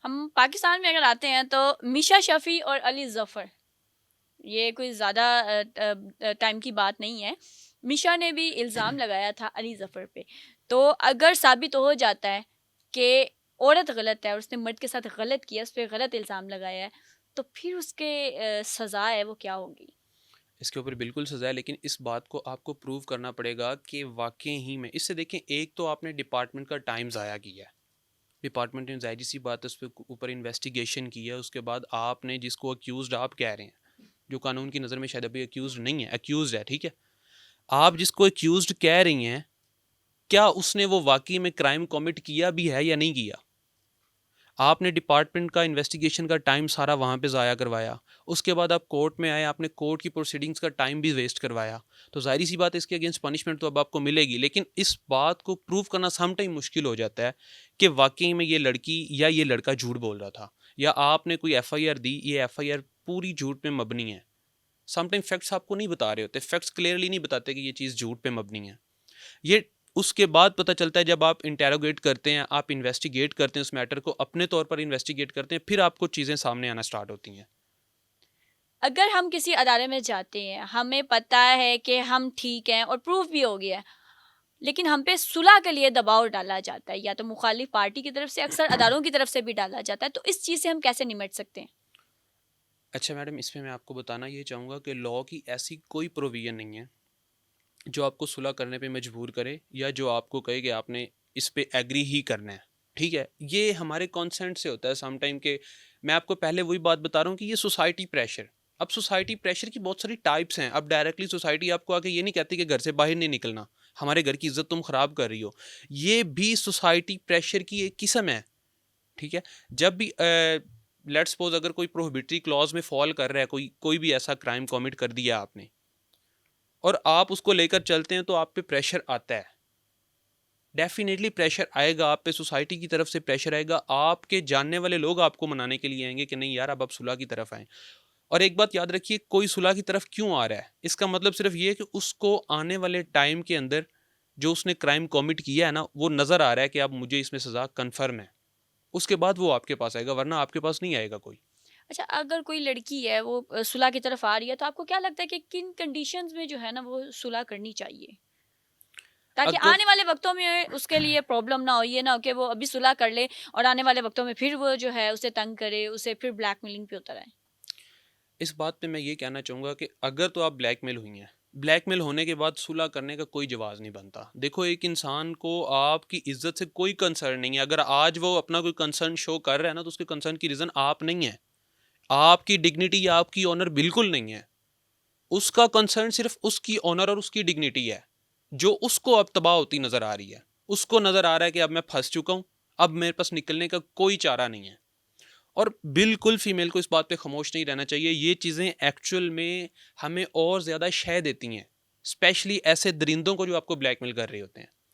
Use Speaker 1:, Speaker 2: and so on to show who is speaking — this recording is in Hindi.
Speaker 1: हम पाकिस्तान में अगर आते हैं तो मिशा शफ़ी और अली ज़फ़र, ये कोई ज़्यादा टाइम की बात नहीं है। मिशा ने भी इल्ज़ाम लगाया था अली ज़फ़र पे। तो अगर साबित हो जाता है कि औरत गलत है और उसने मर्द के साथ गलत किया, उस पे गलत इल्ज़ाम लगाया है, तो फिर उसके सज़ा है वो क्या होगी?
Speaker 2: इसके ऊपर बिल्कुल सज़ा है, लेकिन इस बात को आपको प्रूव करना पड़ेगा कि वाक़ई ही में इससे देखें, एक तो आपने डिपार्टमेंट का टाइम ज़ाया किया है। डिपार्टमेंट ने ज़ाहिर-सी बात है उस पे ऊपर इन्वेस्टिगेशन की है, उसके बाद आपने जिसको अक्यूज़्ड आप कह रहे हैं, जो कानून की नज़र में शायद अभी अक्यूज़्ड नहीं है, अक्यूज़्ड है, ठीक है? आप जिसको अक्यूज़्ड कह रही हैं, क्या उसने वो वाक़ई में क्राइम कमिट किया भी है या नहीं किया? आपने डिपार्टमेंट का इन्वेस्टिगेशन का टाइम सारा वहाँ पे ज़ाया करवाया। उसके बाद आप कोर्ट में आए, आपने कोर्ट की प्रोसीडिंग्स का टाइम भी वेस्ट करवाया। तो ज़ाहिर-सी बात है इसके अगेंस्ट पनिशमेंट तो अब आपको मिलेगी। लेकिन इस बात को प्रूव करना सम टाइम मुश्किल हो जाता है कि वाक़ई में ये लड़की या ये लड़का झूठ बोल रहा था, या आपने कोई एफआईआर दी, ये एफआईआर पूरी झूठ पे मबनी है। सम टाइम फैक्ट्स आपको नहीं बता रहे होते, फैक्ट्स क्लियरली नहीं बताते कि ये चीज़ झूठ पे मबनी है। ये उसके बाद पता चलता है जब आप इंटेरोगेट करते हैं, आप इन्वेस्टिगेट करते हैं उस मैटर को, अपने तौर पर इन्वेस्टिगेट करते हैं, फिर आपको चीज़ें सामने आना स्टार्ट होती हैं।
Speaker 1: अगर हम किसी अदारे में जाते हैं, हमें पता है कि हम ठीक हैं और प्रूफ भी हो गया है, लेकिन हम पे सुलह के लिए दबाव डाला जाता है, या तो मुखालिफ पार्टी की तरफ से, अक्सर अदारों की तरफ से भी डाला जाता है, तो इस चीज़ से हम कैसे निमट सकते हैं?
Speaker 2: अच्छा मैडम, इसमें मैं आपको बताना ये चाहूँगा कि लॉ की ऐसी कोई प्रोविज़न नहीं है, जो आपको सुलह करने पे मजबूर करे या जो आपको कहे कि आपने इस पे एग्री ही करना है, ठीक है? ये हमारे कॉन्सेंट से होता है सम टाइम के। मैं आपको पहले वही बात बता रहा हूँ कि ये सोसाइटी प्रेशर, अब सोसाइटी प्रेशर की बहुत सारी टाइप्स हैं। अब डायरेक्टली सोसाइटी आपको आके ये नहीं कहती कि घर से बाहर नहीं निकलना, हमारे घर की इज़्ज़त तुम ख़राब कर रही हो। ये भी सोसाइटी प्रेशर की एक किस्म है, ठीक है? जब भी लेट्स सपोज़ अगर कोई प्रोहिबिटरी क्लॉज़ में फ़ॉल कर रहा है, कोई कोई भी ऐसा क्राइम कमिट कर दिया आपने और आप उसको लेकर चलते हैं, तो आप पे प्रेशर आता है। डेफ़िनेटली प्रेशर आएगा आप पे, सोसाइटी की तरफ से प्रेशर आएगा, आपके जानने वाले लोग आपको मनाने के लिए आएँगे कि नहीं यार, अब आप सुलह की तरफ आएँ। और एक बात याद रखिए, कोई सुलह की तरफ क्यों आ रहा है? इसका मतलब सिर्फ़ ये है कि उसको आने वाले टाइम के अंदर जो उसने क्राइम कमिट किया है ना, वो नज़र आ रहा है कि अब मुझे इसमें सज़ा कन्फ़र्म है। उसके बाद वो आपके पास आएगा, वरना आपके पास नहीं आएगा कोई।
Speaker 1: अच्छा, अगर कोई लड़की है वो सुलह की तरफ आ रही है, तो आपको क्या लगता है कि किन कंडीशंस में जो है ना वो सुलह करनी चाहिए? ताकि
Speaker 2: अगर
Speaker 1: आने वाले वक़्तों में उसके लिए प्रॉब्लम ना हो, ये ना हो कि वो अभी सुलह कर ले और आने वाले वक़्तों में फिर वो जो है उसे तंग करे, उसे फिर ब्लैकमेलिंग पे उतर आए।
Speaker 2: इस बात पे मैं ये कहना चाहूँगा कि अगर तो आप ब्लैकमेल हुई हैं, ब्लैकमेल होने के बाद सुलह करने का कोई जवाज़ नहीं बनता। देखो, एक इंसान को आपकी इज़्ज़त से कोई कंसर्न नहीं है। अगर आज वो अपना कोई कंसर्न शो कर रहा है ना, तो उसके कंसर्न की रीज़न आप नहीं है। आपकी डिग्निटी या आपकी ऑनर बिल्कुल नहीं है। उसका कंसर्न सिर्फ़ उसकी ऑनर और उसकी डिग्निटी है, जो उसको अब तबाह होती नज़र आ रही है। उसको नज़र आ रहा है कि अब मैं फँस चुका हूँ, अब मेरे पास निकलने का कोई चारा नहीं है। और बिल्कुल फीमेल को इस बात पे खामोश नहीं रहना चाहिए। ये चीज़ें एक्चुअल में हमें और ज़्यादा शह देती हैं, स्पेशली ऐसे दरिंदों को जो आपको ब्लैकमेल कर रहे होते हैं।